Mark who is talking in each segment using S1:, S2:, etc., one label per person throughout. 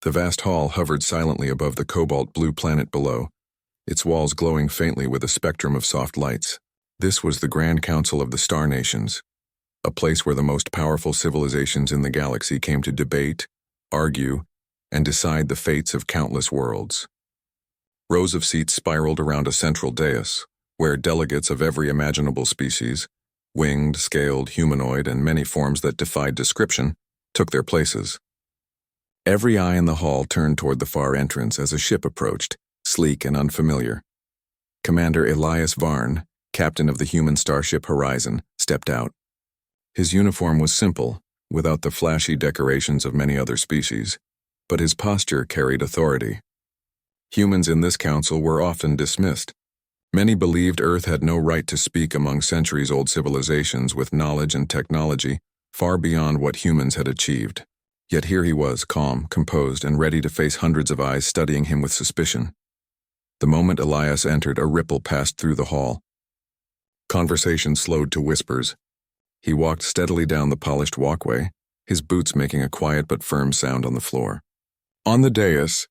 S1: The vast hall hovered silently above the cobalt-blue planet below, its walls glowing faintly with a spectrum of soft lights. This was the Grand Council of the Star Nations, a place where the most powerful civilizations in the galaxy came to debate, argue, and decide the fates of countless worlds. Rows of seats spiraled around a central dais, where delegates of every imaginable species, winged, scaled, humanoid, and many forms that defied description, took their places. Every eye in the hall turned toward the far entrance as a ship approached, sleek and unfamiliar. Commander Elias Varn, captain of the human starship Horizon, stepped out. His uniform was simple, without the flashy decorations of many other species, but his posture carried authority. Humans in this council were often dismissed. Many believed Earth had no right to speak among centuries-old civilizations with knowledge and technology far beyond what humans had achieved. Yet here he was, calm, composed, and ready to face hundreds of eyes studying him with suspicion. The moment Elias entered, a ripple passed through the hall. Conversation slowed to whispers. He walked steadily down the polished walkway, his boots making a quiet but firm sound on the floor. On the dais,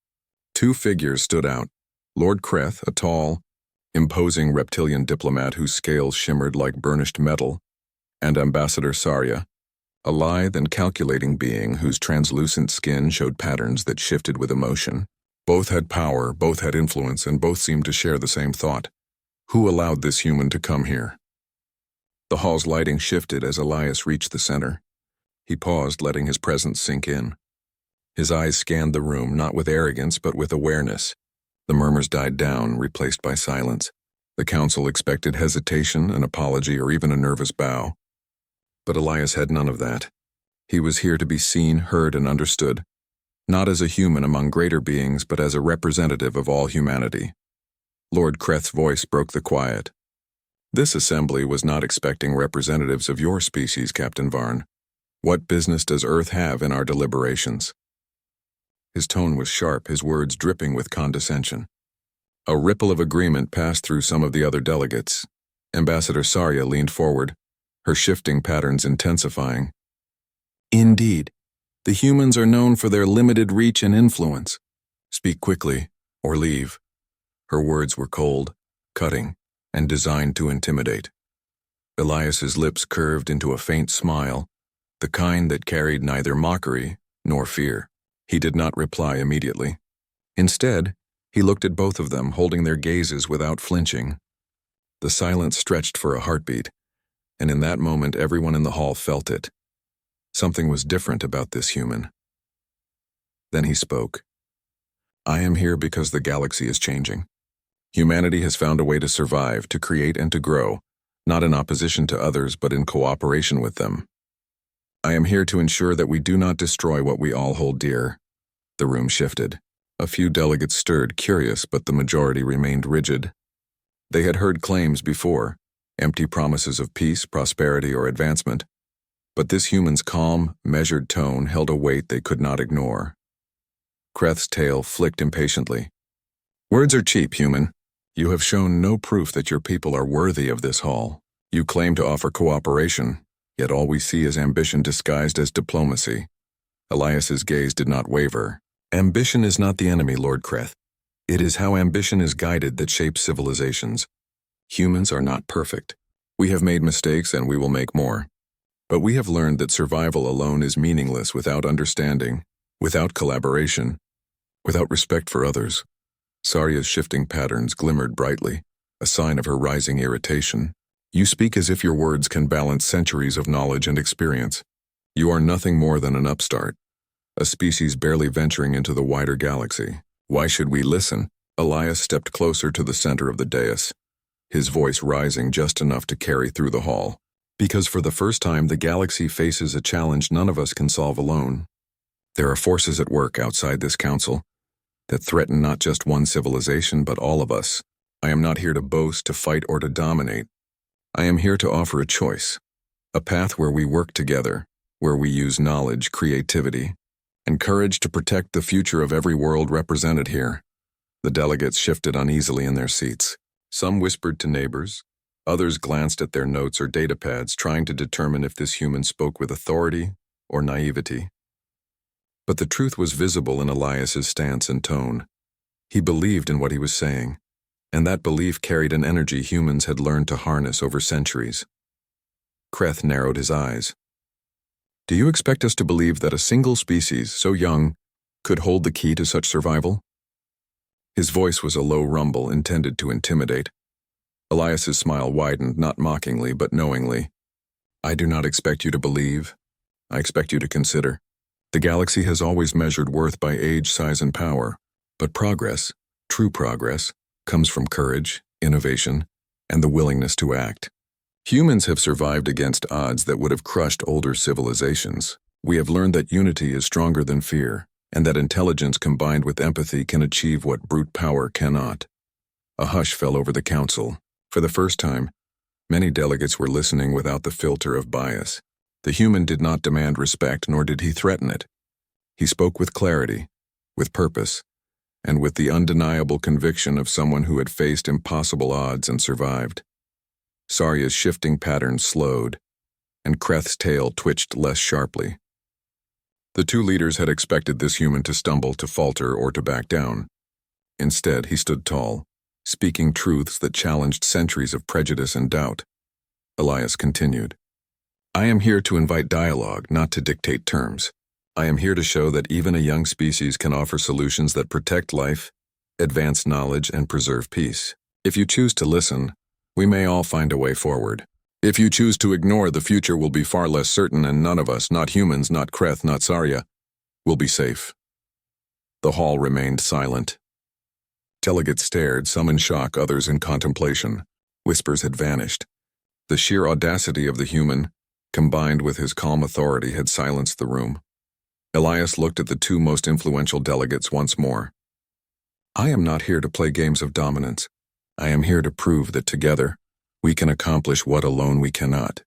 S1: two figures stood out. Lord Kreth, a tall, imposing reptilian diplomat whose scales shimmered like burnished metal, and Ambassador Sarja, a lithe and calculating being whose translucent skin showed patterns that shifted with emotion. Both had power, both had influence, and both seemed to share the same thought. Who allowed this human to come here? The hall's lighting shifted as Elias reached the center. He paused, letting his presence sink in. His eyes scanned the room, not with arrogance, but with awareness. The murmurs died down, replaced by silence. The council expected hesitation, an apology, or even a nervous bow. But Elias had none of that. He was here to be seen, heard, and understood, not as a human among greater beings, but as a representative of all humanity. Lord Kreth's voice broke the quiet. This assembly was not expecting representatives of your species, Captain Varn. What business does Earth have in our deliberations? His tone was sharp, his words dripping with condescension. A ripple of agreement passed through some of the other delegates. Ambassador Sarja leaned forward, her shifting patterns intensifying. Indeed, the humans are known for their limited reach and influence. Speak quickly, or leave. Her words were cold, cutting, and designed to intimidate. Elias's lips curved into a faint smile, the kind that carried neither mockery nor fear. He did not reply immediately. Instead, he looked at both of them, holding their gazes without flinching. The silence stretched for a heartbeat, and in that moment everyone in the hall felt it. Something was different about this human. Then he spoke. I am here because the galaxy is changing. Humanity has found a way to survive, to create and to grow, not in opposition to others, but in cooperation with them. I am here to ensure that we do not destroy what we all hold dear. The room shifted. A few delegates stirred, curious, but the majority remained rigid. They had heard claims before, empty promises of peace, prosperity, or advancement. But this human's calm, measured tone held a weight they could not ignore. Kreth's tail flicked impatiently. Words are cheap, human. You have shown no proof that your people are worthy of this hall. You claim to offer cooperation, yet all we see is ambition disguised as diplomacy. Elias's gaze did not waver. Ambition is not the enemy, Lord Kreth. It is how ambition is guided that shapes civilizations. Humans are not perfect. We have made mistakes and we will make more. But we have learned that survival alone is meaningless without understanding, without collaboration, without respect for others. Sarja's shifting patterns glimmered brightly, a sign of her rising irritation. You speak as if your words can balance centuries of knowledge and experience. You are nothing more than an upstart, a species barely venturing into the wider galaxy. Why should we listen? Elias stepped closer to the center of the dais, his voice rising just enough to carry through the hall. Because for the first time, the galaxy faces a challenge none of us can solve alone. There are forces at work outside this council that threaten not just one civilization, but all of us. I am not here to boast, to fight, or to dominate. I am here to offer a choice, a path where we work together, where we use knowledge, creativity, and courage to protect the future of every world represented here. The delegates shifted uneasily in their seats. Some whispered to neighbors, others glanced at their notes or data pads, trying to determine if this human spoke with authority or naivety. But the truth was visible in Elias's stance and tone. He believed in what he was saying, and that belief carried an energy humans had learned to harness over centuries. Kreth narrowed his eyes. Do you expect us to believe that a single species, so young, could hold the key to such survival? His voice was a low rumble intended to intimidate. Elias's smile widened, not mockingly, but knowingly. I do not expect you to believe. I expect you to consider. The galaxy has always measured worth by age, size, and power, but progress, true progress, comes from courage, innovation, and the willingness to act. Humans have survived against odds that would have crushed older civilizations. We have learned that unity is stronger than fear, and that intelligence combined with empathy can achieve what brute power cannot. A hush fell over the council. For the first time, many delegates were listening without the filter of bias. The human did not demand respect, nor did he threaten it. He spoke with clarity, with purpose, and with the undeniable conviction of someone who had faced impossible odds and survived. Sarya's shifting patterns slowed, and Kreth's tail twitched less sharply. The two leaders had expected this human to stumble, to falter, or to back down. Instead, he stood tall, speaking truths that challenged centuries of prejudice and doubt. Elias continued, I am here to invite dialogue, not to dictate terms. I am here to show that even a young species can offer solutions that protect life, advance knowledge, and preserve peace. If you choose to listen, we may all find a way forward. If you choose to ignore, the future will be far less certain, and none of us, not humans, not Kreth, not Sarya, will be safe. The hall remained silent. Delegates stared, some in shock, others in contemplation. Whispers had vanished. The sheer audacity of the human, combined with his calm authority, had silenced the room. Elias looked at the two most influential delegates once more. I am not here to play games of dominance. I am here to prove that together, we can accomplish what alone we cannot.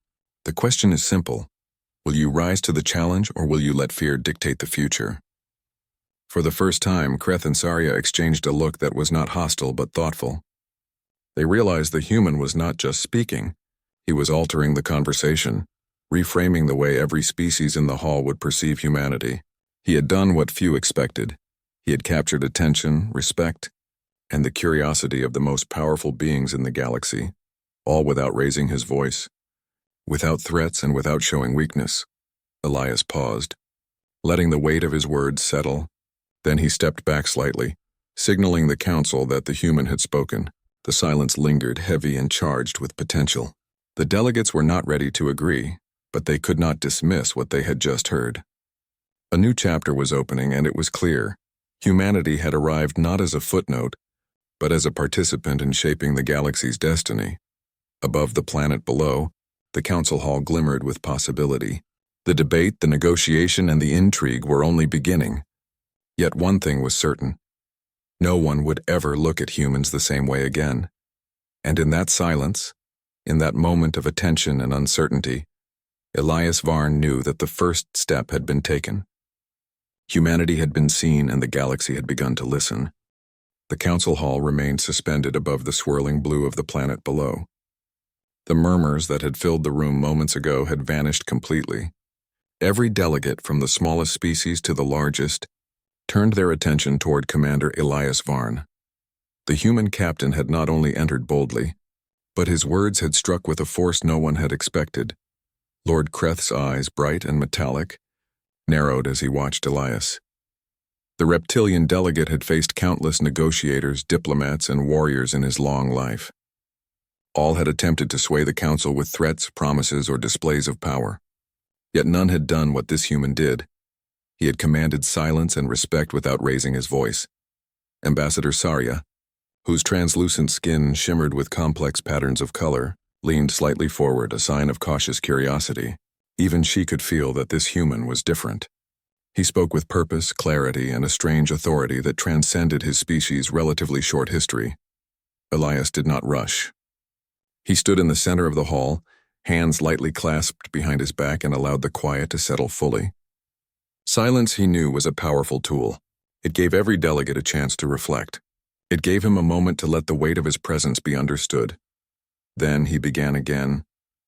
S1: The question is simple. Will you rise to the challenge, or will you let fear dictate the future? For the first time, Kreth and Sarya exchanged a look that was not hostile but thoughtful. They realized the human was not just speaking. He was altering the conversation, reframing the way every species in the hall would perceive humanity. He had done what few expected. He had captured attention, respect, and the curiosity of the most powerful beings in the galaxy, all without raising his voice, without threats and without showing weakness. Elias paused, letting the weight of his words settle. Then he stepped back slightly, signaling the council that the human had spoken. The silence lingered, heavy and charged with potential. The delegates were not ready to agree, but they could not dismiss what they had just heard. A new chapter was opening, and it was clear. Humanity had arrived not as a footnote, but as a participant in shaping the galaxy's destiny. Above the planet below, the council hall glimmered with possibility. The debate, the negotiation, and the intrigue were only beginning. Yet one thing was certain. No one would ever look at humans the same way again. And in that silence, in that moment of attention and uncertainty, Elias Varn knew that the first step had been taken. Humanity had been seen, and the galaxy had begun to listen. The council hall remained suspended above the swirling blue of the planet below. The murmurs that had filled the room moments ago had vanished completely. Every delegate, from the smallest species to the largest, turned their attention toward Commander Elias Varn. The human captain had not only entered boldly, but his words had struck with a force no one had expected. Lord Kreth's eyes, bright and metallic, narrowed as he watched Elias. The reptilian delegate had faced countless negotiators, diplomats, and warriors in his long life. All had attempted to sway the council with threats, promises, or displays of power. Yet none had done what this human did. He had commanded silence and respect without raising his voice. Ambassador Sarya, whose translucent skin shimmered with complex patterns of color, leaned slightly forward, a sign of cautious curiosity. Even she could feel that this human was different. He spoke with purpose, clarity, and a strange authority that transcended his species' relatively short history. Elias did not rush. He stood in the center of the hall, hands lightly clasped behind his back, and allowed the quiet to settle fully. Silence, he knew, was a powerful tool. It gave every delegate a chance to reflect. It gave him a moment to let the weight of his presence be understood. Then he began again,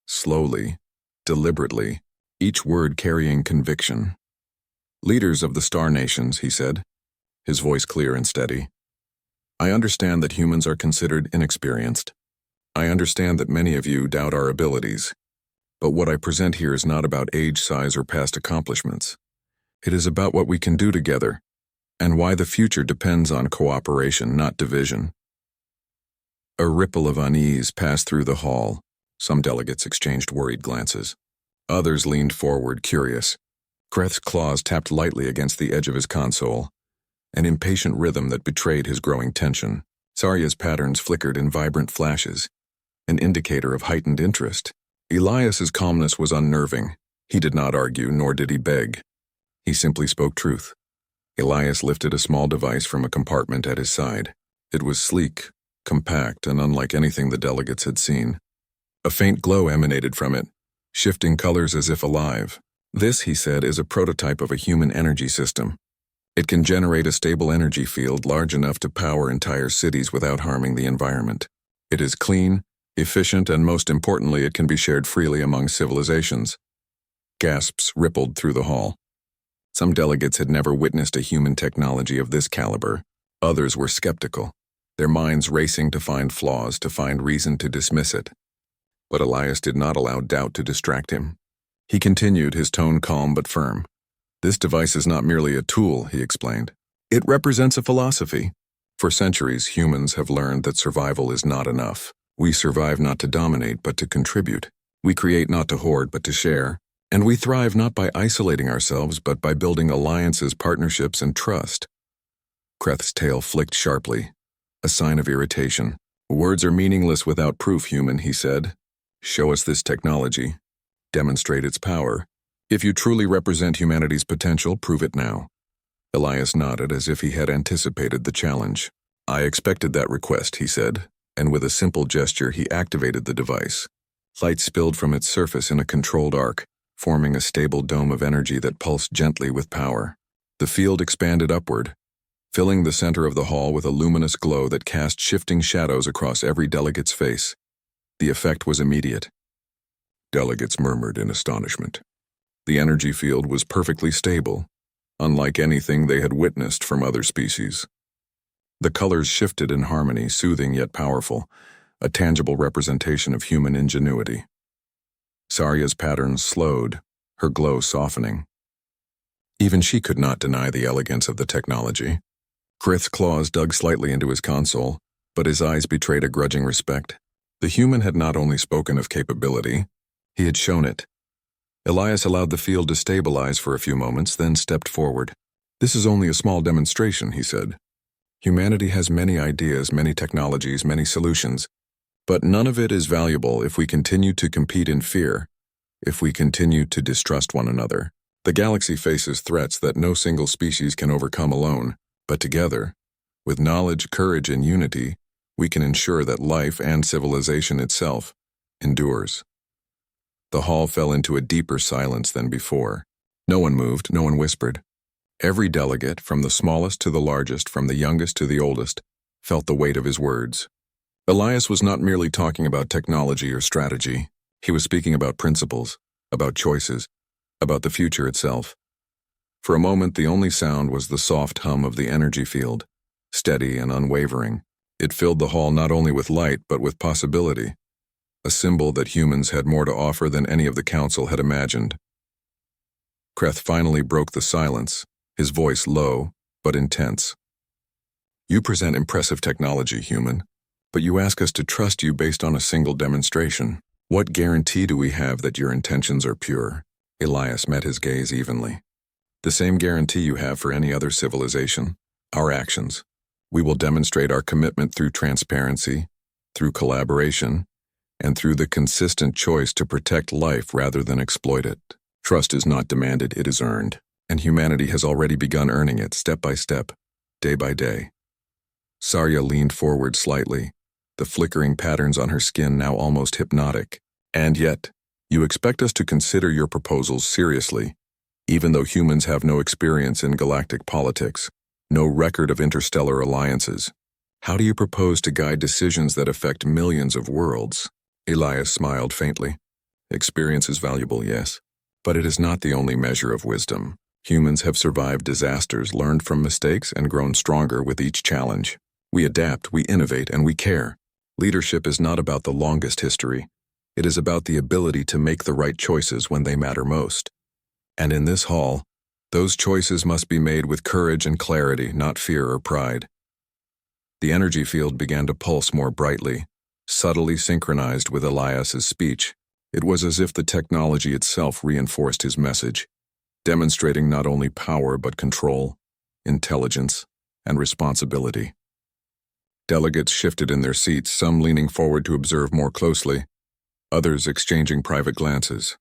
S1: slowly, deliberately, each word carrying conviction. Leaders of the Star Nations, he said, his voice clear and steady. I understand that humans are considered inexperienced. I understand that many of you doubt our abilities. But what I present here is not about age, size, or past accomplishments. It is about what we can do together, and why the future depends on cooperation, not division. A ripple of unease passed through the hall. Some delegates exchanged worried glances. Others leaned forward, curious. Kreth's claws tapped lightly against the edge of his console, an impatient rhythm that betrayed his growing tension. Sarya's patterns flickered in vibrant flashes, an indicator of heightened interest. Elias's calmness was unnerving. He did not argue, nor did he beg. He simply spoke truth. Elias lifted a small device from a compartment at his side. It was sleek, compact, and unlike anything the delegates had seen. A faint glow emanated from it, shifting colors as if alive. This, he said, is a prototype of a human energy system. It can generate a stable energy field large enough to power entire cities without harming the environment. It is clean, efficient, and most importantly, it can be shared freely among civilizations. Gasps rippled through the hall. Some delegates had never witnessed a human technology of this caliber. Others were skeptical, their minds racing to find flaws, to find reason to dismiss it. But Elias did not allow doubt to distract him. He continued, his tone calm but firm. This device is not merely a tool, he explained. It represents a philosophy. For centuries, humans have learned that survival is not enough. We survive not to dominate, but to contribute. We create not to hoard, but to share. And we thrive not by isolating ourselves, but by building alliances, partnerships, and trust. Kreth's tail flicked sharply, a sign of irritation. Words are meaningless without proof, human, he said. Show us this technology. Demonstrate its power. If you truly represent humanity's potential, prove it now. Elias nodded as if he had anticipated the challenge. I expected that request, he said, and with a simple gesture he activated the device. Light spilled from its surface in a controlled arc, forming a stable dome of energy that pulsed gently with power. The field expanded upward, filling the center of the hall with a luminous glow that cast shifting shadows across every delegate's face. The effect was immediate. Delegates murmured in astonishment. The energy field was perfectly stable, unlike anything they had witnessed from other species. The colors shifted in harmony, soothing yet powerful, a tangible representation of human ingenuity. Sarya's patterns slowed, her glow softening. Even she could not deny the elegance of the technology. Kreth's claws dug slightly into his console, but his eyes betrayed a grudging respect. The human had not only spoken of capability, he had shown it. Elias allowed the field to stabilize for a few moments, then stepped forward. This is only a small demonstration, he said. Humanity has many ideas, many technologies, many solutions, but none of it is valuable if we continue to compete in fear, if we continue to distrust one another. The galaxy faces threats that no single species can overcome alone, but together, with knowledge, courage, and unity, we can ensure that life and civilization itself endures. The hall fell into a deeper silence than before. No one moved, no one whispered. Every delegate, from the smallest to the largest, from the youngest to the oldest, felt the weight of his words. Elias was not merely talking about technology or strategy. He was speaking about principles, about choices, about the future itself. For a moment, the only sound was the soft hum of the energy field, steady and unwavering. It filled the hall not only with light, but with possibility, a symbol that humans had more to offer than any of the council had imagined. Kreth finally broke the silence, his voice low, but intense. You present impressive technology, human, but you ask us to trust you based on a single demonstration. What guarantee do we have that your intentions are pure? Elias met his gaze evenly. The same guarantee you have for any other civilization, our actions. We will demonstrate our commitment through transparency, through collaboration, and through the consistent choice to protect life rather than exploit it. Trust is not demanded, it is earned, and humanity has already begun earning it step by step, day by day. Sarya leaned forward slightly, the flickering patterns on her skin now almost hypnotic. And yet, you expect us to consider your proposals seriously, even though humans have no experience in galactic politics, no record of interstellar alliances. How do you propose to guide decisions that affect millions of worlds? Elias smiled faintly. Experience is valuable, yes, but it is not the only measure of wisdom. Humans have survived disasters, learned from mistakes, and grown stronger with each challenge. We adapt, we innovate, and we care. Leadership is not about the longest history. It is about the ability to make the right choices when they matter most. And in this hall, those choices must be made with courage and clarity, not fear or pride. The energy field began to pulse more brightly, subtly synchronized with Elias's speech. It was as if the technology itself reinforced his message, demonstrating not only power but control, intelligence, and responsibility. Delegates shifted in their seats, some leaning forward to observe more closely, others exchanging private glances.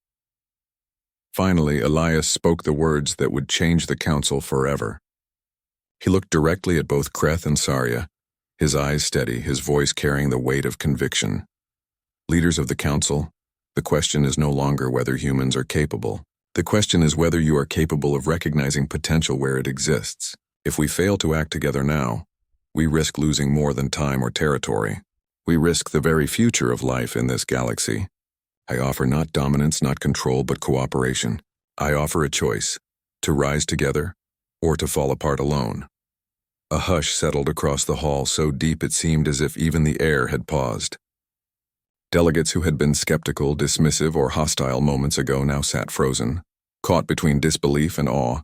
S1: Finally, Elias spoke the words that would change the council forever. He looked directly at both Kreth and Sarja, his eyes steady, his voice carrying the weight of conviction. Leaders of the council, the question is no longer whether humans are capable. The question is whether you are capable of recognizing potential where it exists. If we fail to act together now, we risk losing more than time or territory. We risk the very future of life in this galaxy. I offer not dominance, not control, but cooperation. I offer a choice, to rise together or to fall apart alone. A hush settled across the hall, so deep it seemed as if even the air had paused. Delegates who had been skeptical, dismissive, or hostile moments ago now sat frozen, caught between disbelief and awe.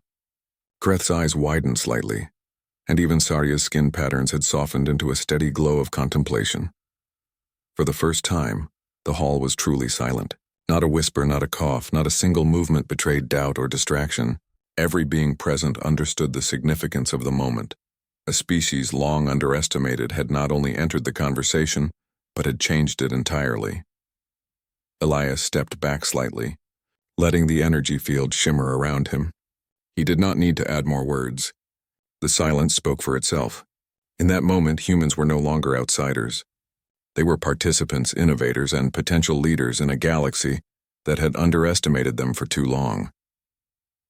S1: Kreth's eyes widened slightly, and even Sarja's skin patterns had softened into a steady glow of contemplation. For the first time, the hall was truly silent. Not a whisper, not a cough, not a single movement betrayed doubt or distraction. Every being present understood the significance of the moment. A species long underestimated had not only entered the conversation, but had changed it entirely. Elias stepped back slightly, letting the energy field shimmer around him. He did not need to add more words. The silence spoke for itself. In that moment, humans were no longer outsiders. They were participants, innovators, and potential leaders in a galaxy that had underestimated them for too long.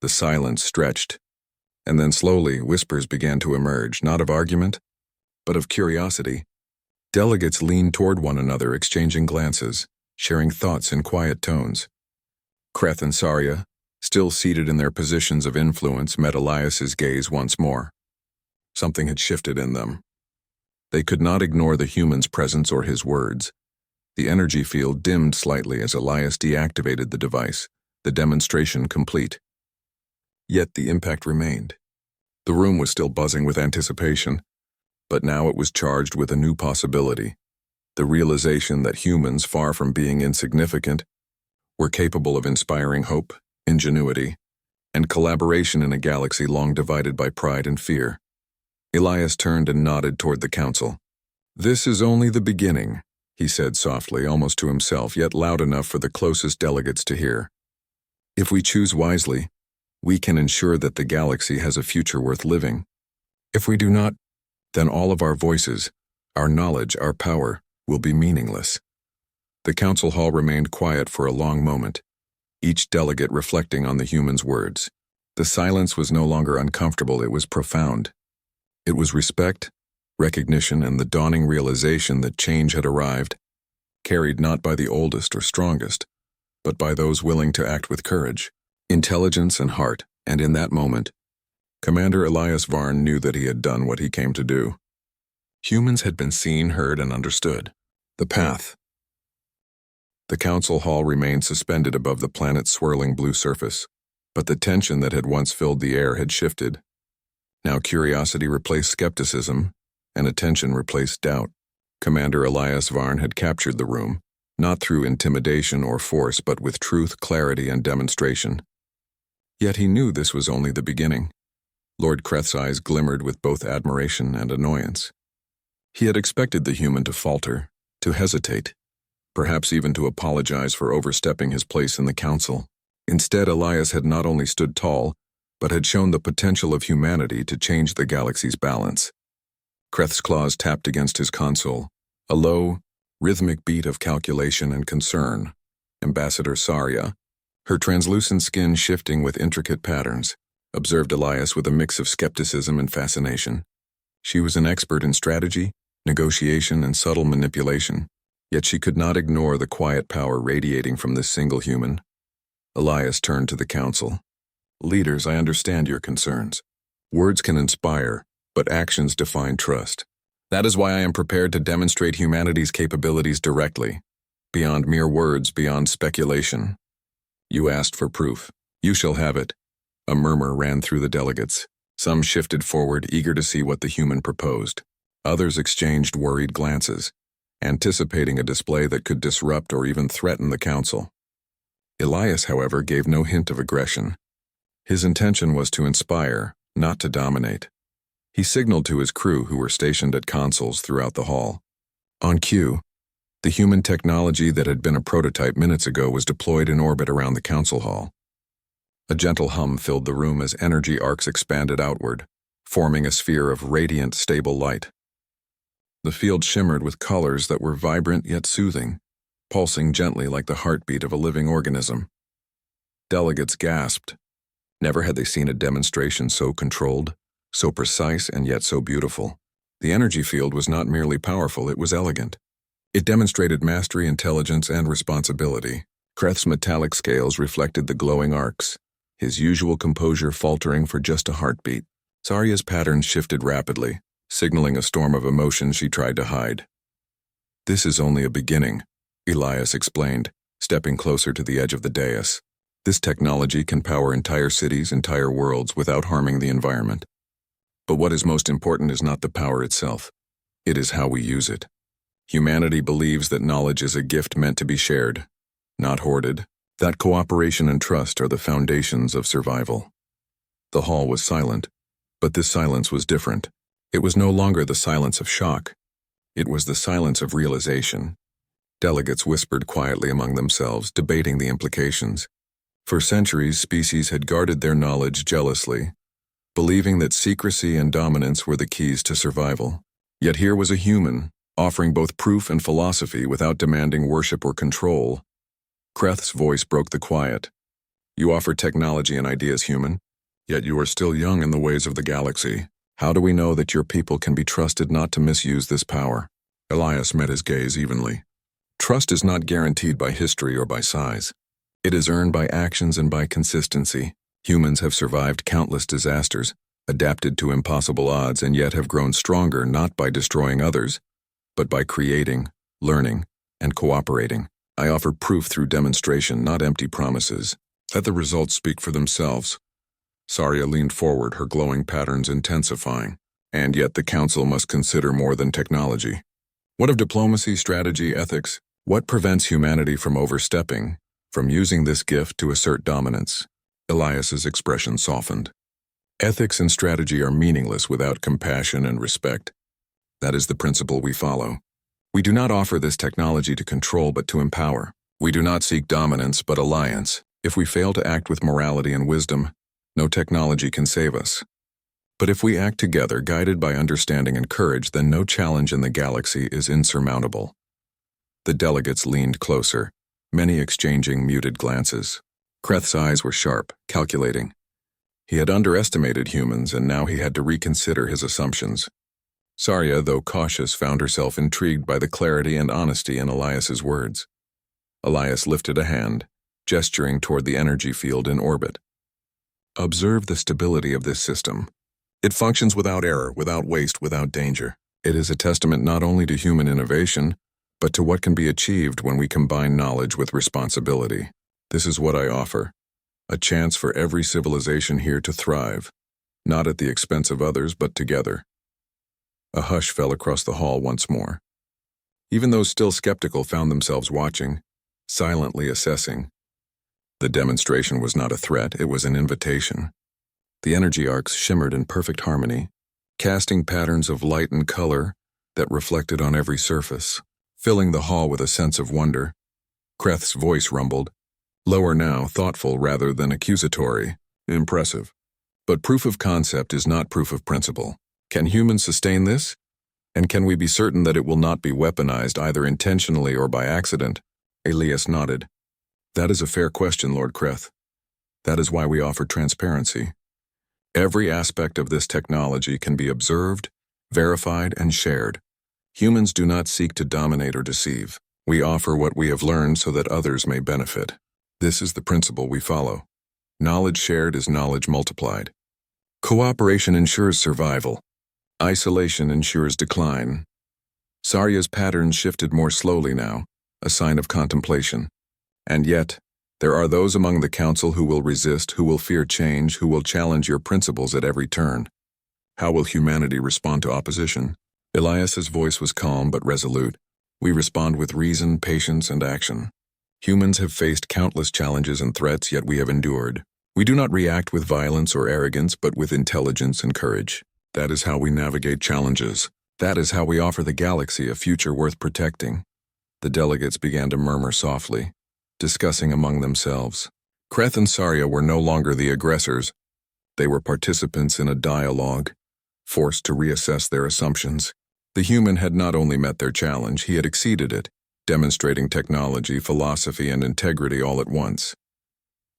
S1: The silence stretched, and then slowly whispers began to emerge, not of argument, but of curiosity. Delegates leaned toward one another, exchanging glances, sharing thoughts in quiet tones. Kreth and Sarja, still seated in their positions of influence, met Elias's gaze once more. Something had shifted in them. They could not ignore the human's presence or his words. The energy field dimmed slightly as Elias deactivated the device, the demonstration complete. Yet the impact remained. The room was still buzzing with anticipation, but now it was charged with a new possibility, the realization that humans, far from being insignificant, were capable of inspiring hope, ingenuity, and collaboration in a galaxy long divided by pride and fear. Elias turned and nodded toward the council. "This is only the beginning," he said softly, almost to himself, yet loud enough for the closest delegates to hear. "If we choose wisely, we can ensure that the galaxy has a future worth living. If we do not, then all of our voices, our knowledge, our power, will be meaningless." The council hall remained quiet for a long moment, each delegate reflecting on the human's words. The silence was no longer uncomfortable, it was profound. It was respect, recognition, and the dawning realization that change had arrived, carried not by the oldest or strongest, but by those willing to act with courage, intelligence, and heart. And in that moment, Commander Elias Varn knew that he had done what he came to do. Humans had been seen, heard, and understood. The path. The council hall remained suspended above the planet's swirling blue surface, but the tension that had once filled the air had shifted. Now curiosity replaced skepticism, and attention replaced doubt. Commander Elias Varn had captured the room, not through intimidation or force, but with truth, clarity, and demonstration. Yet he knew this was only the beginning. Lord Kreth's eyes glimmered with both admiration and annoyance. He had expected the human to falter, to hesitate, perhaps even to apologize for overstepping his place in the council. Instead, Elias had not only stood tall, but had shown the potential of humanity to change the galaxy's balance. Kreth's claws tapped against his console, a low, rhythmic beat of calculation and concern. Ambassador Sarja, her translucent skin shifting with intricate patterns, observed Elias with a mix of skepticism and fascination. She was an expert in strategy, negotiation, and subtle manipulation, yet she could not ignore the quiet power radiating from this single human. Elias turned to the council. Leaders, I understand your concerns. Words can inspire, but actions define trust. That is why I am prepared to demonstrate humanity's capabilities directly, beyond mere words, beyond speculation. You asked for proof. You shall have it. A murmur ran through the delegates. Some shifted forward, eager to see what the human proposed. Others exchanged worried glances, anticipating a display that could disrupt or even threaten the council. Elias, however, gave no hint of aggression. His intention was to inspire, not to dominate. He signaled to his crew who were stationed at consoles throughout the hall. On cue, the human technology that had been a prototype minutes ago was deployed in orbit around the council hall. A gentle hum filled the room as energy arcs expanded outward, forming a sphere of radiant, stable light. The field shimmered with colors that were vibrant yet soothing, pulsing gently like the heartbeat of a living organism. Delegates gasped. Never had they seen a demonstration so controlled, so precise, and yet so beautiful. The energy field was not merely powerful, it was elegant. It demonstrated mastery, intelligence, and responsibility. Kreth's metallic scales reflected the glowing arcs, his usual composure faltering for just a heartbeat. Zarya's patterns shifted rapidly, signaling a storm of emotion she tried to hide. This is only a beginning, Elias explained, stepping closer to the edge of the dais. This technology can power entire cities, entire worlds, without harming the environment. But what is most important is not the power itself. It is how we use it. Humanity believes that knowledge is a gift meant to be shared, not hoarded, that cooperation and trust are the foundations of survival. The hall was silent, but this silence was different. It was no longer the silence of shock. It was the silence of realization. Delegates whispered quietly among themselves, debating the implications. For centuries, species had guarded their knowledge jealously, believing that secrecy and dominance were the keys to survival. Yet here was a human, offering both proof and philosophy without demanding worship or control. Kreth's voice broke the quiet. You offer technology and ideas, human, yet you are still young in the ways of the galaxy. How do we know that your people can be trusted not to misuse this power? Elias met his gaze evenly. Trust is not guaranteed by history or by size. It is earned by actions and by consistency. Humans have survived countless disasters, adapted to impossible odds, and yet have grown stronger not by destroying others, but by creating, learning, and cooperating. I offer proof through demonstration, not empty promises. Let the results speak for themselves. Zarya leaned forward, her glowing patterns intensifying. And yet the council must consider more than technology. What of diplomacy, strategy, ethics? What prevents humanity from overstepping, from using this gift to assert dominance? Elias's expression softened. Ethics and strategy are meaningless without compassion and respect. That is the principle we follow. We do not offer this technology to control but to empower. We do not seek dominance but alliance. If we fail to act with morality and wisdom, no technology can save us. But if we act together, guided by understanding and courage, then no challenge in the galaxy is insurmountable. The delegates leaned closer, many exchanging muted glances. Kreth's eyes were sharp, calculating. He had underestimated humans, and now he had to reconsider his assumptions. Zarya, though cautious, found herself intrigued by the clarity and honesty in Elias's words. Elias lifted a hand, gesturing toward the energy field in orbit. Observe the stability of this system. It functions without error, without waste, without danger. It is a testament not only to human innovation, but to what can be achieved when we combine knowledge with responsibility. This is what I offer. A chance for every civilization here to thrive, not at the expense of others, but together. A hush fell across the hall once more. Even those still skeptical found themselves watching, silently assessing. The demonstration was not a threat, it was an invitation. The energy arcs shimmered in perfect harmony, casting patterns of light and color that reflected on every surface, filling the hall with a sense of wonder. Kreth's voice rumbled, lower now, thoughtful rather than accusatory. Impressive. But proof of concept is not proof of principle. Can humans sustain this? And can we be certain that it will not be weaponized either intentionally or by accident? Elias nodded. That is a fair question, Lord Kreth. That is why we offer transparency. Every aspect of this technology can be observed, verified, and shared. Humans do not seek to dominate or deceive. We offer what we have learned so that others may benefit. This is the principle we follow. Knowledge shared is knowledge multiplied. Cooperation ensures survival. Isolation ensures decline. Sarya's patterns shifted more slowly now, a sign of contemplation. And yet, there are those among the council who will resist, who will fear change, who will challenge your principles at every turn. How will humanity respond to opposition? Elias's voice was calm but resolute. We respond with reason, patience, and action. Humans have faced countless challenges and threats, yet we have endured. We do not react with violence or arrogance, but with intelligence and courage. That is how we navigate challenges. That is how we offer the galaxy a future worth protecting. The delegates began to murmur softly, discussing among themselves. Kreth and Sarya were no longer the aggressors. They were participants in a dialogue, forced to reassess their assumptions. The human had not only met their challenge, he had exceeded it, demonstrating technology, philosophy, and integrity all at once.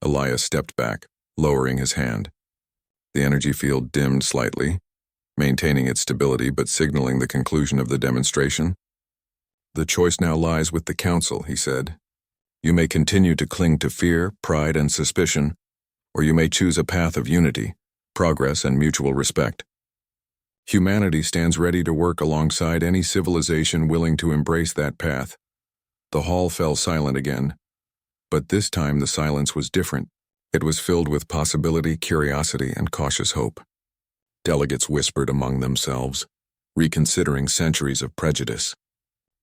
S1: Elias stepped back, lowering his hand. The energy field dimmed slightly, maintaining its stability but signaling the conclusion of the demonstration. The choice now lies with the council, he said. You may continue to cling to fear, pride, and suspicion, or you may choose a path of unity, progress, and mutual respect. Humanity stands ready to work alongside any civilization willing to embrace that path. The hall fell silent again, but this time the silence was different. It was filled with possibility, curiosity, and cautious hope. Delegates whispered among themselves, reconsidering centuries of prejudice.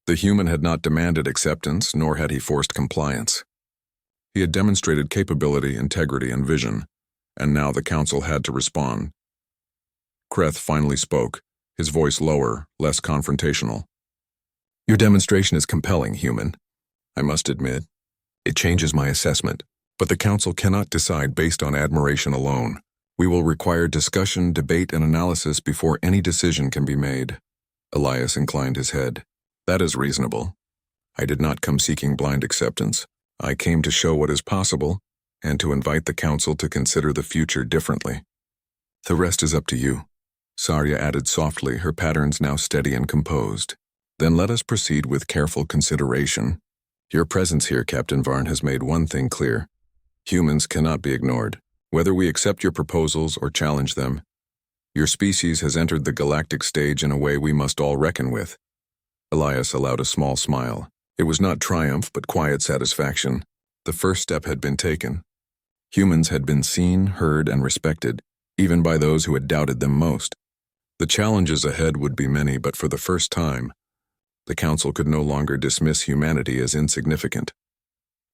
S1: The human had not demanded acceptance, nor had he forced compliance. He had demonstrated capability, integrity, and vision, and now the council had to respond. Kreth finally spoke, his voice lower, less confrontational. Your demonstration is compelling, human. I must admit, it changes my assessment, but the council cannot decide based on admiration alone. We will require discussion, debate, and analysis before any decision can be made. Elias inclined his head. That is reasonable. I did not come seeking blind acceptance. I came to show what is possible and to invite the council to consider the future differently. The rest is up to you, Sarya added softly, her patterns now steady and composed. Then let us proceed with careful consideration. Your presence here, Captain Varn, has made one thing clear. Humans cannot be ignored. Whether we accept your proposals or challenge them, your species has entered the galactic stage in a way we must all reckon with. Elias allowed a small smile. It was not triumph, but quiet satisfaction. The first step had been taken. Humans had been seen, heard, and respected, even by those who had doubted them most. The challenges ahead would be many, but for the first time, the council could no longer dismiss humanity as insignificant.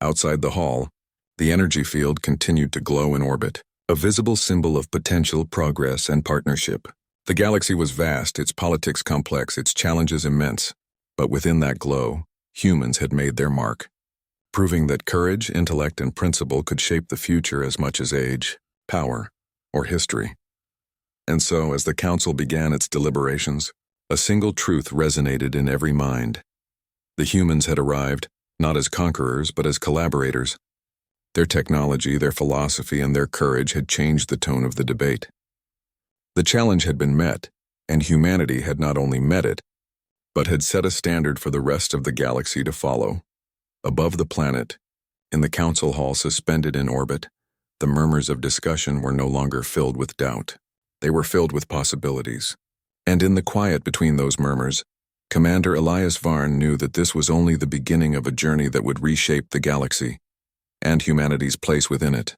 S1: Outside the hall, the energy field continued to glow in orbit, a visible symbol of potential, progress, and partnership. The galaxy was vast, its politics complex, its challenges immense, but within that glow, humans had made their mark, proving that courage, intellect, and principle could shape the future as much as age, power, or history. And so, as the council began its deliberations, a single truth resonated in every mind. The humans had arrived, not as conquerors, but as collaborators. Their technology, their philosophy, and their courage had changed the tone of the debate. The challenge had been met, and humanity had not only met it, but had set a standard for the rest of the galaxy to follow. Above the planet, in the council hall suspended in orbit, the murmurs of discussion were no longer filled with doubt. They were filled with possibilities. And in the quiet between those murmurs, Commander Elias Varn knew that this was only the beginning of a journey that would reshape the galaxy and humanity's place within it.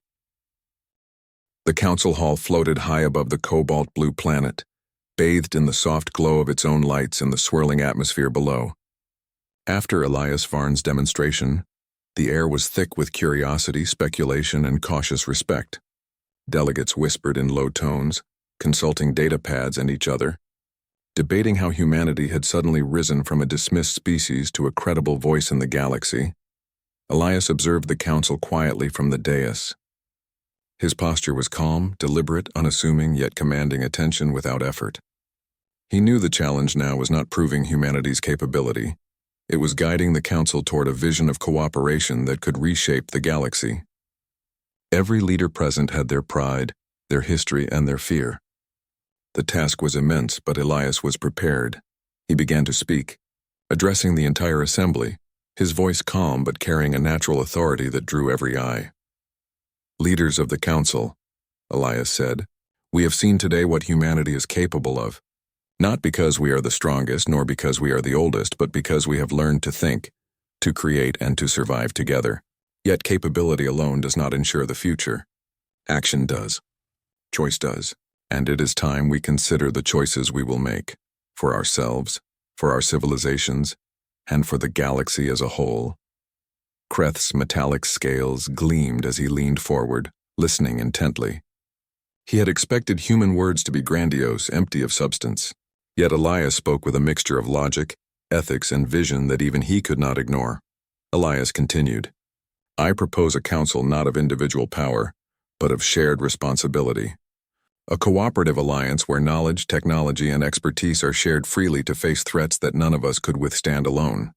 S1: The council hall floated high above the cobalt blue planet, bathed in the soft glow of its own lights and the swirling atmosphere below. After Elias Varn's demonstration, the air was thick with curiosity, speculation, and cautious respect. Delegates whispered in low tones, consulting data pads and each other, debating how humanity had suddenly risen from a dismissed species to a credible voice in the galaxy. Elias observed the council quietly from the dais. His posture was calm, deliberate, unassuming, yet commanding attention without effort. He knew the challenge now was not proving humanity's capability. It was guiding the council toward a vision of cooperation that could reshape the galaxy. Every leader present had their pride, their history, and their fear. The task was immense, but Elias was prepared. He began to speak, addressing the entire assembly, his voice calm but carrying a natural authority that drew every eye. Leaders of the Council, Elias said, we have seen today what humanity is capable of. Not because we are the strongest nor because we are the oldest, but because we have learned to think, to create, and to survive together. Yet capability alone does not ensure the future. Action does. Choice does. And it is time we consider the choices we will make, for ourselves, for our civilizations, and for the galaxy as a whole. Kreth's metallic scales gleamed as he leaned forward, listening intently. He had expected human words to be grandiose, empty of substance. Yet Elias spoke with a mixture of logic, ethics, and vision that even he could not ignore. Elias continued, I propose a council not of individual power, but of shared responsibility. A cooperative alliance where knowledge, technology, and expertise are shared freely to face threats that none of us could withstand alone.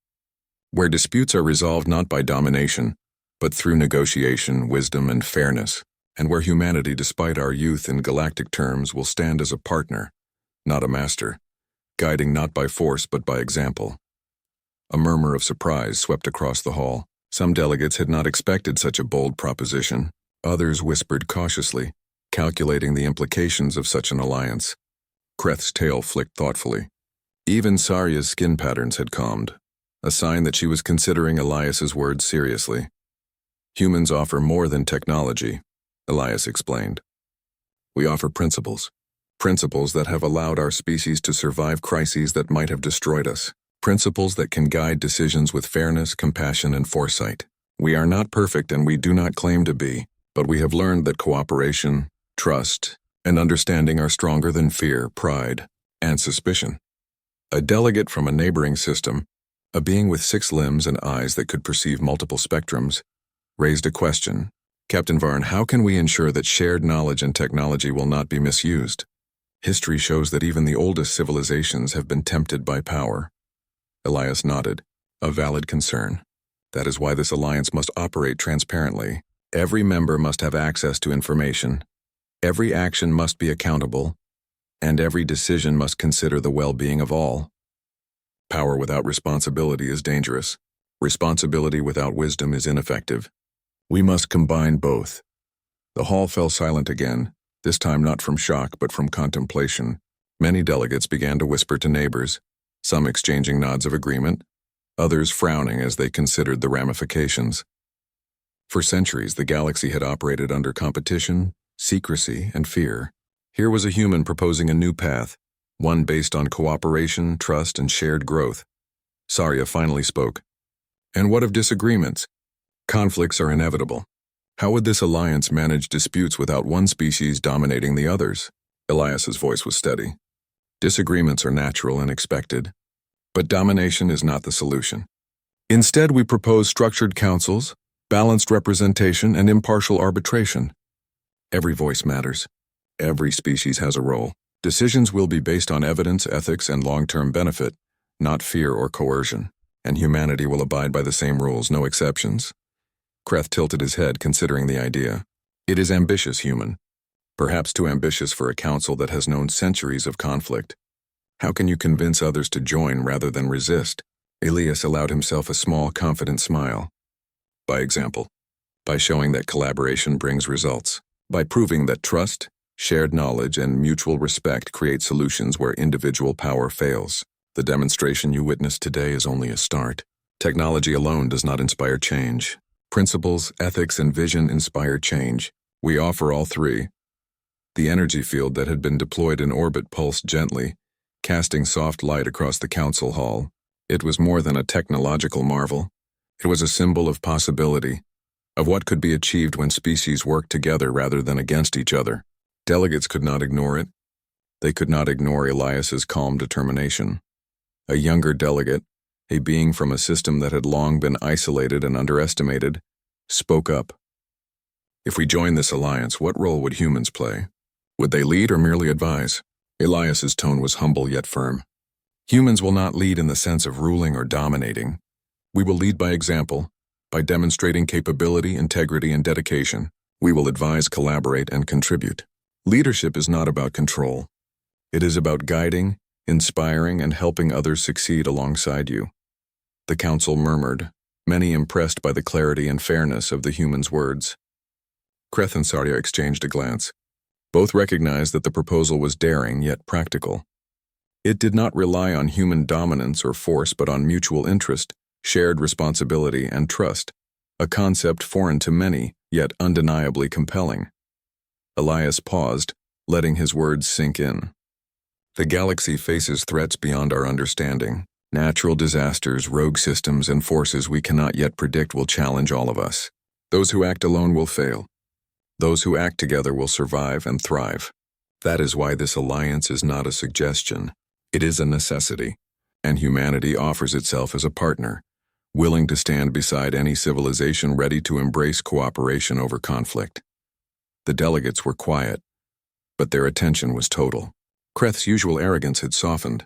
S1: Where disputes are resolved not by domination, but through negotiation, wisdom, and fairness, and where humanity, despite our youth in galactic terms, will stand as a partner, not a master, guiding not by force but by example. A murmur of surprise swept across the hall. Some delegates had not expected such a bold proposition. Others whispered cautiously, calculating the implications of such an alliance. Kreth's tail flicked thoughtfully. Even Sarya's skin patterns had calmed, a sign that she was considering Elias's words seriously. Humans offer more than technology, Elias explained. We offer principles. Principles that have allowed our species to survive crises that might have destroyed us. Principles that can guide decisions with fairness, compassion, and foresight. We are not perfect and we do not claim to be, but we have learned that cooperation, trust, and understanding are stronger than fear, pride, and suspicion. A delegate from a neighboring system, a being with 6 limbs and eyes that could perceive multiple spectrums, raised a question. Captain Varn, how can we ensure that shared knowledge and technology will not be misused? History shows that even the oldest civilizations have been tempted by power. Elias nodded. A valid concern. That is why this alliance must operate transparently. Every member must have access to information. Every action must be accountable, and every decision must consider the well-being of all. Power without responsibility is dangerous. Responsibility without wisdom is ineffective. We must combine both. The hall fell silent again, this time not from shock but from contemplation. Many delegates began to whisper to neighbors, some exchanging nods of agreement, others frowning as they considered the ramifications. For centuries, the galaxy had operated under competition, secrecy, and fear. Here was a human proposing a new path, one based on cooperation, trust, and shared growth. Sarya finally spoke. And what of disagreements? Conflicts are inevitable. How would this alliance manage disputes without one species dominating the others? Elias's voice was steady. Disagreements are natural and expected, but domination is not the solution. Instead, we propose structured councils, balanced representation, and impartial arbitration. Every voice matters. Every species has a role. Decisions will be based on evidence, ethics, and long-term benefit, not fear or coercion. And humanity will abide by the same rules, no exceptions. Kreth tilted his head, considering the idea. It is ambitious, human. Perhaps too ambitious for a council that has known centuries of conflict. How can you convince others to join rather than resist? Elias allowed himself a small, confident smile. By example. By showing that collaboration brings results. By proving that trust, shared knowledge, and mutual respect create solutions where individual power fails. The demonstration you witnessed today is only a start. Technology alone does not inspire change. Principles, ethics, and vision inspire change. We offer all three. The energy field that had been deployed in orbit pulsed gently, casting soft light across the council hall. It was more than a technological marvel. It was a symbol of possibility, of what could be achieved when species worked together rather than against each other. Delegates could not ignore it. They could not ignore Elias's calm determination. A younger delegate, a being from a system that had long been isolated and underestimated, spoke up. If we join this alliance, what role would humans play? Would they lead or merely advise? Elias's tone was humble yet firm. Humans will not lead in the sense of ruling or dominating. We will lead by example, by demonstrating capability, integrity, and dedication. We will advise, collaborate, and contribute. Leadership is not about control. It is about guiding, inspiring, and helping others succeed alongside you. The council murmured, many impressed by the clarity and fairness of the human's words. Kreth and Sarja exchanged a glance. Both recognized that the proposal was daring yet practical. It did not rely on human dominance or force but on mutual interest, shared responsibility, and trust, a concept foreign to many, yet undeniably compelling. Elias paused, letting his words sink in. The galaxy faces threats beyond our understanding. Natural disasters, rogue systems, and forces we cannot yet predict will challenge all of us. Those who act alone will fail. Those who act together will survive and thrive. That is why this alliance is not a suggestion. It is a necessity, and humanity offers itself as a partner, willing to stand beside any civilization ready to embrace cooperation over conflict. The delegates were quiet, but their attention was total. Kreth's usual arrogance had softened.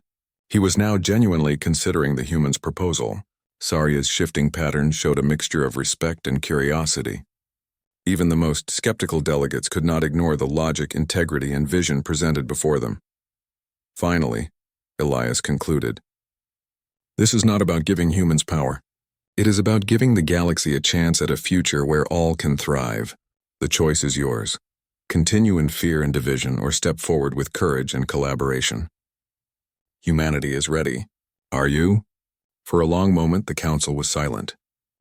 S1: He was now genuinely considering the human's proposal. Sarja's shifting patterns showed a mixture of respect and curiosity. Even the most skeptical delegates could not ignore the logic, integrity, and vision presented before them. Finally, Elias concluded, "This is not about giving humans power. It is about giving the galaxy a chance at a future where all can thrive. The choice is yours. Continue in fear and division or step forward with courage and collaboration. Humanity is ready. Are you?" For a long moment, the council was silent.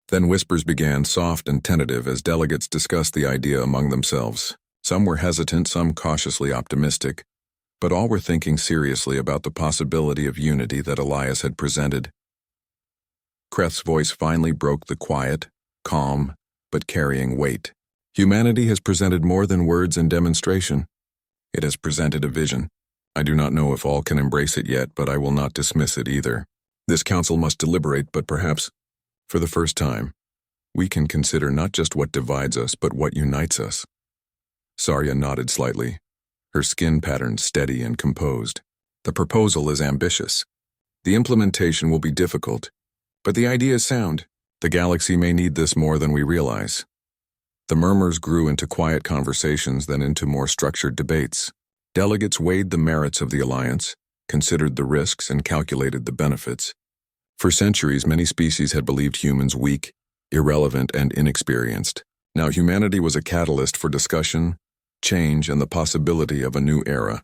S1: Then whispers began, soft and tentative, as delegates discussed the idea among themselves. Some were hesitant, some cautiously optimistic, but all were thinking seriously about the possibility of unity that Elias had presented. Kreth's voice finally broke the quiet, calm, but carrying weight. "Humanity has presented more than words and demonstration. It has presented a vision. I do not know if all can embrace it yet, but I will not dismiss it either. This council must deliberate, but perhaps, for the first time, we can consider not just what divides us, but what unites us." Sarja nodded slightly, her skin pattern steady and composed. "The proposal is ambitious. The implementation will be difficult, but the idea is sound. The galaxy may need this more than we realize." The murmurs grew into quiet conversations, then into more structured debates. Delegates weighed the merits of the alliance, considered the risks, and calculated the benefits. For centuries, many species had believed humans weak, irrelevant, and inexperienced. Now humanity was a catalyst for discussion, change, and the possibility of a new era.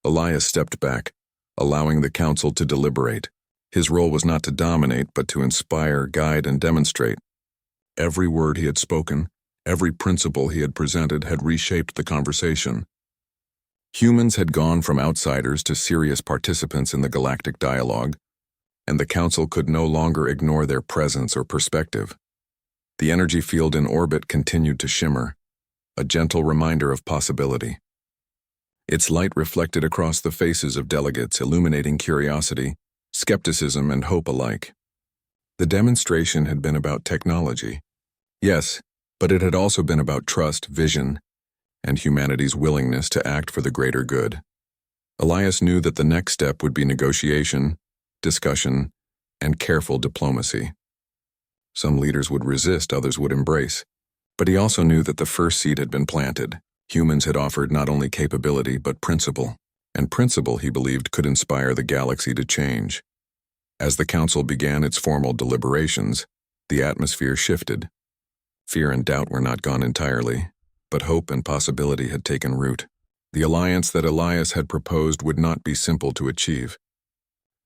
S1: Elias stepped back, allowing the council to deliberate. His role was not to dominate, but to inspire, guide, and demonstrate. Every word he had spoken, every principle he had presented had reshaped the conversation. Humans had gone from outsiders to serious participants in the galactic dialogue, and the council could no longer ignore their presence or perspective. The energy field in orbit continued to shimmer, a gentle reminder of possibility. Its light reflected across the faces of delegates, illuminating curiosity, skepticism, and hope alike. The demonstration had been about technology. Yes, but it had also been about trust, vision, and humanity's willingness to act for the greater good. Elias knew that the next step would be negotiation, discussion, and careful diplomacy. Some leaders would resist, others would embrace. But he also knew that the first seed had been planted. Humans had offered not only capability, but principle. And principle, he believed, could inspire the galaxy to change. As the council began its formal deliberations, the atmosphere shifted. Fear and doubt were not gone entirely, but hope and possibility had taken root. The alliance that Elias had proposed would not be simple to achieve.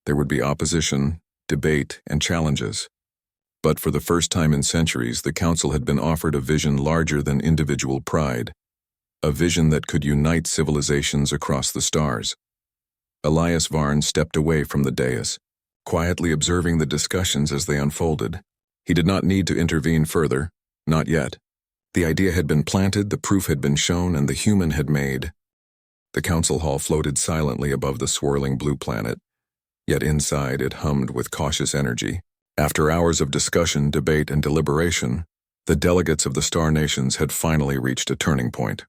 S1: There would be opposition, debate, and challenges. But for the first time in centuries, the council had been offered a vision larger than individual pride, a vision that could unite civilizations across the stars. Elias Varn stepped away from the dais, quietly observing the discussions as they unfolded. He did not need to intervene further, not yet. The idea had been planted, the proof had been shown, and the human had made. The council hall floated silently above the swirling blue planet, yet inside it hummed with cautious energy. After hours of discussion, debate, and deliberation, the delegates of the Star Nations had finally reached a turning point.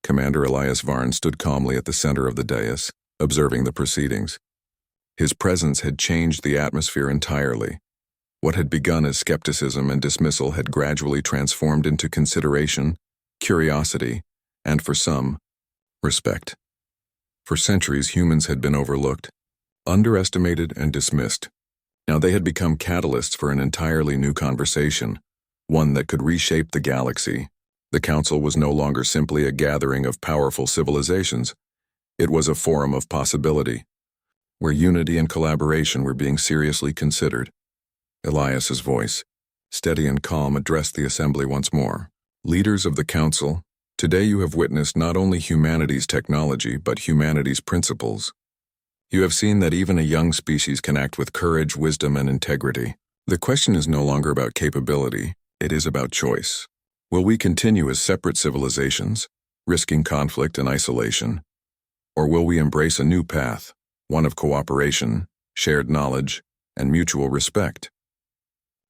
S1: Commander Elias Varn stood calmly at the center of the dais, observing the proceedings. His presence had changed the atmosphere entirely. What had begun as skepticism and dismissal had gradually transformed into consideration, curiosity, and for some, respect. For centuries, humans had been overlooked, underestimated, and dismissed. Now they had become catalysts for an entirely new conversation, one that could reshape the galaxy, The council was no longer simply a gathering of powerful civilizations. It was a forum of possibility, where unity and collaboration were being seriously considered. Elias's voice, steady and calm, addressed the assembly once more. Leaders of the council, today you have witnessed not only humanity's technology, but humanity's principles. You have seen that even a young species can act with courage, wisdom, and integrity. The question is no longer about capability, it is about choice. Will we continue as separate civilizations, risking conflict and isolation? Or will we embrace a new path, one of cooperation, shared knowledge, and mutual respect?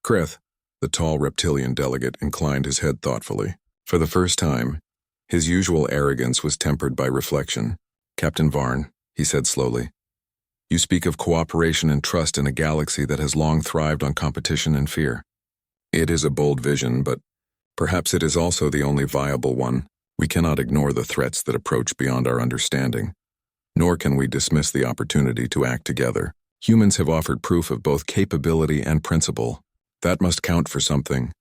S1: Kreth, the tall reptilian delegate, inclined his head thoughtfully. For the first time, his usual arrogance was tempered by reflection. Captain Varn, he said slowly, you speak of cooperation and trust in a galaxy that has long thrived on competition and fear. It is a bold vision, but perhaps it is also the only viable one. We cannot ignore the threats that approach beyond our understanding, nor can we dismiss the opportunity to act together. Humans have offered proof of both capability and principle. That must count for something.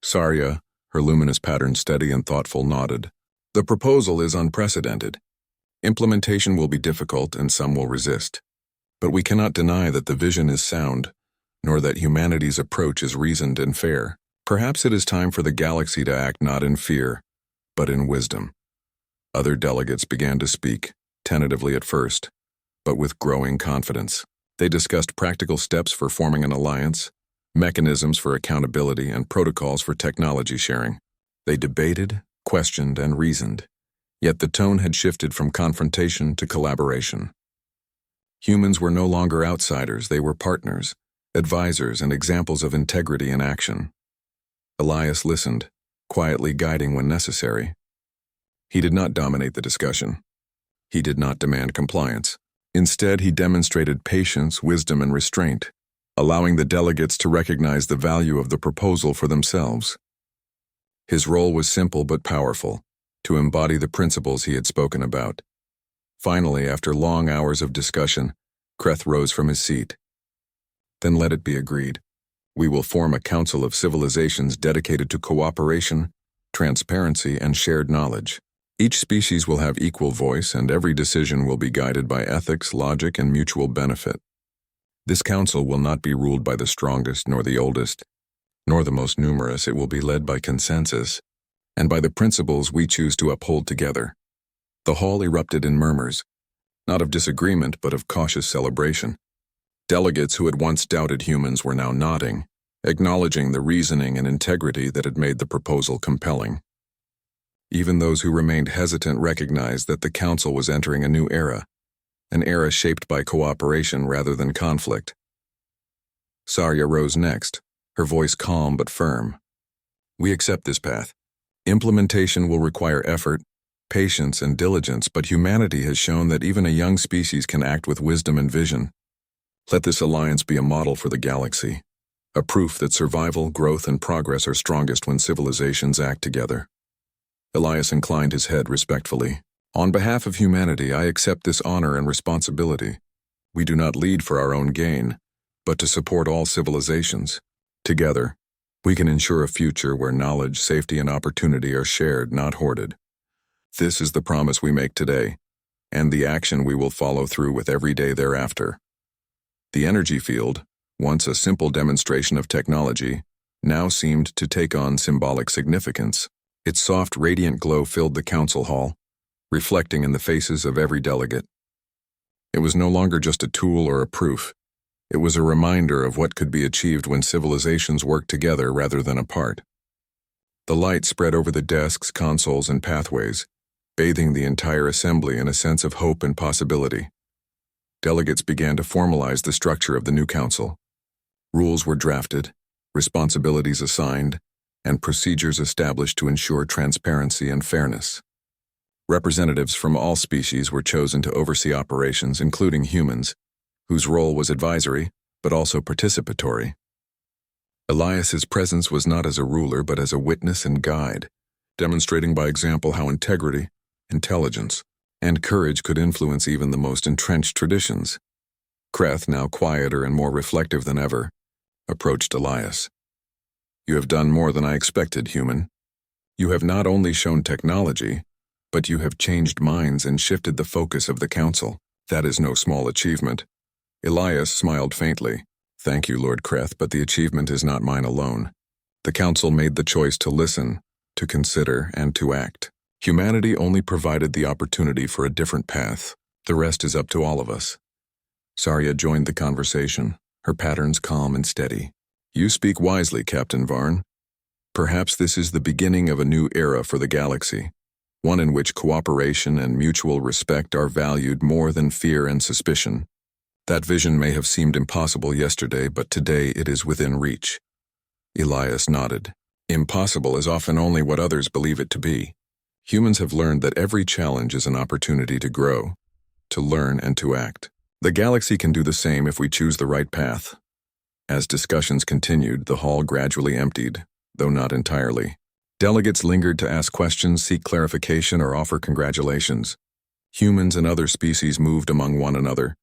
S1: Sarja, her luminous pattern steady and thoughtful, nodded. The proposal is unprecedented. Implementation will be difficult and some will resist. But we cannot deny that the vision is sound, nor that humanity's approach is reasoned and fair. Perhaps it is time for the galaxy to act not in fear, but in wisdom. Other delegates began to speak, tentatively at first, but with growing confidence. They discussed practical steps for forming an alliance, mechanisms for accountability, and protocols for technology sharing. They debated, questioned, and reasoned, yet the tone had shifted from confrontation to collaboration. Humans were no longer outsiders, they were partners, advisors, and examples of integrity in action. Elias listened, quietly guiding when necessary. He did not dominate the discussion. He did not demand compliance. Instead, he demonstrated patience, wisdom, and restraint, allowing the delegates to recognize the value of the proposal for themselves. His role was simple but powerful, to embody the principles he had spoken about. Finally, after long hours of discussion, Kreth rose from his seat. Then let it be agreed. We will form a council of civilizations dedicated to cooperation, transparency, and shared knowledge. Each species will have equal voice, and every decision will be guided by ethics, logic, and mutual benefit. This council will not be ruled by the strongest nor the oldest, nor the most numerous. It will be led by consensus, and by the principles we choose to uphold together. The hall erupted in murmurs, not of disagreement but of cautious celebration. Delegates who had once doubted humans were now nodding, acknowledging the reasoning and integrity that had made the proposal compelling. Even those who remained hesitant recognized that the council was entering a new era, an era shaped by cooperation rather than conflict. Sarja rose next, her voice calm but firm. We accept this path. Implementation will require effort, patience, and diligence, but humanity has shown that even a young species can act with wisdom and vision. Let this alliance be a model for the galaxy, a proof that survival, growth, and progress are strongest when civilizations act together. Elias inclined his head respectfully. On behalf of humanity, I accept this honor and responsibility. We do not lead for our own gain, but to support all civilizations. Together, we can ensure a future where knowledge, safety, and opportunity are shared, not hoarded. This is the promise we make today, and the action we will follow through with every day thereafter. The energy field, once a simple demonstration of technology, now seemed to take on symbolic significance. Its soft, radiant glow filled the council hall, reflecting in the faces of every delegate. It was no longer just a tool or a proof. It was a reminder of what could be achieved when civilizations worked together rather than apart. The light spread over the desks, consoles, and pathways, bathing the entire assembly in a sense of hope and possibility. Delegates began to formalize the structure of the new council. Rules were drafted, responsibilities assigned, and procedures established to ensure transparency and fairness. Representatives from all species were chosen to oversee operations, including humans, whose role was advisory, but also participatory. Elias's presence was not as a ruler, but as a witness and guide, demonstrating by example how integrity, intelligence, and courage could influence even the most entrenched traditions. Kreth, now quieter and more reflective than ever, approached Elias. You have done more than I expected, human. You have not only shown technology, but you have changed minds and shifted the focus of the Council. That is no small achievement. Elias smiled faintly. Thank you, Lord Kreth, but the achievement is not mine alone. The Council made the choice to listen, to consider, and to act. Humanity only provided the opportunity for a different path. The rest is up to all of us. Sarja joined the conversation, her patterns calm and steady. You speak wisely, Captain Varn. Perhaps this is the beginning of a new era for the galaxy, one in which cooperation and mutual respect are valued more than fear and suspicion. That vision may have seemed impossible yesterday, but today it is within reach. Elias nodded. Impossible is often only what others believe it to be. Humans have learned that every challenge is an opportunity to grow, to learn, and to act. The galaxy can do the same if we choose the right path. As discussions continued, the hall gradually emptied, though not entirely. Delegates lingered to ask questions, seek clarification, or offer congratulations. Humans and other species moved among one another,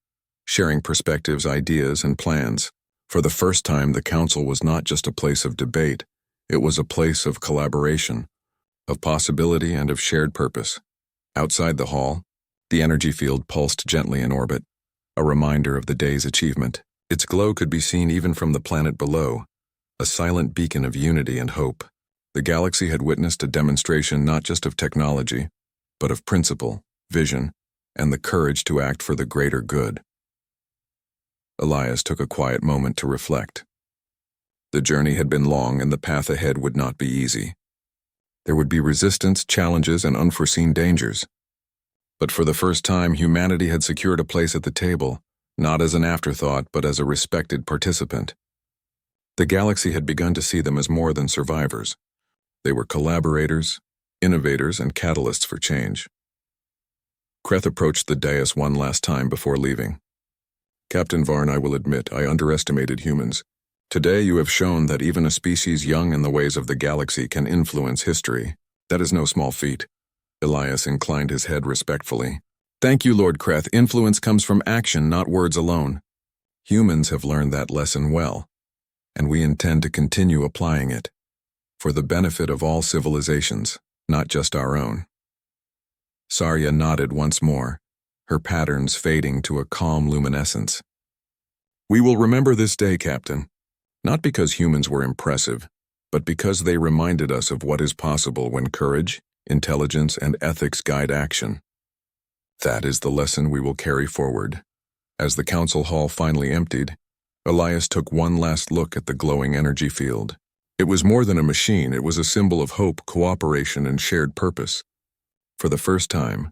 S1: sharing perspectives, ideas, and plans. For the first time, the Council was not just a place of debate, it was a place of collaboration, of possibility, and of shared purpose. Outside the hall, the energy field pulsed gently in orbit, a reminder of the day's achievement. Its glow could be seen even from the planet below, a silent beacon of unity and hope. The galaxy had witnessed a demonstration not just of technology, but of principle, vision, and the courage to act for the greater good. Elias took a quiet moment to reflect. The journey had been long, and the path ahead would not be easy. There would be resistance, challenges, and unforeseen dangers. But for the first time, humanity had secured a place at the table, not as an afterthought, but as a respected participant. The galaxy had begun to see them as more than survivors. They were collaborators, innovators, and catalysts for change. Kreth approached the dais one last time before leaving. Captain Varn, I will admit, I underestimated humans. Today you have shown that even a species young in the ways of the galaxy can influence history. That is no small feat. Elias inclined his head respectfully. Thank you, Lord Kreth. Influence comes from action, not words alone. Humans have learned that lesson well, and we intend to continue applying it, for the benefit of all civilizations, not just our own. Sarja nodded once more, her patterns fading to a calm luminescence. We will remember this day, Captain, not because humans were impressive, but because they reminded us of what is possible when courage, intelligence, and ethics guide action. That is the lesson we will carry forward. As the council hall finally emptied, Elias took one last look at the glowing energy field. It was more than a machine, it was a symbol of hope, cooperation, and shared purpose. For the first time,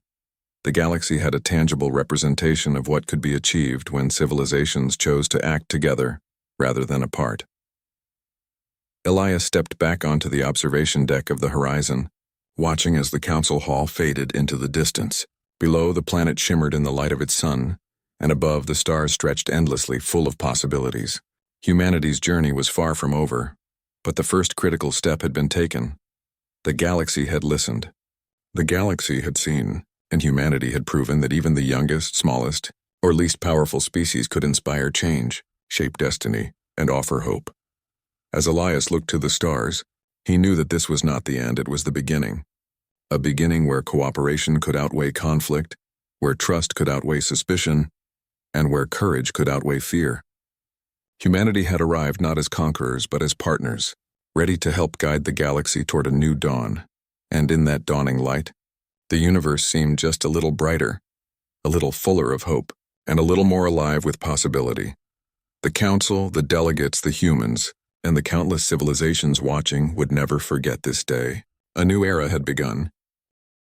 S1: the galaxy had a tangible representation of what could be achieved when civilizations chose to act together rather than apart. Elias stepped back onto the observation deck of the horizon, watching as the council hall faded into the distance. Below, the planet shimmered in the light of its sun, and above, the stars stretched endlessly, full of possibilities. Humanity's journey was far from over, but the first critical step had been taken. The galaxy had listened. The galaxy had seen, and humanity had proven that even the youngest, smallest, or least powerful species could inspire change, shape destiny, and offer hope. As Elias looked to the stars, he knew that this was not the end, it was the beginning. A beginning where cooperation could outweigh conflict, where trust could outweigh suspicion, and where courage could outweigh fear. Humanity had arrived not as conquerors but as partners, ready to help guide the galaxy toward a new dawn. And in that dawning light, the universe seemed just a little brighter, a little fuller of hope, and a little more alive with possibility. The council, the delegates, the humans, and the countless civilizations watching would never forget this day. A new era had begun,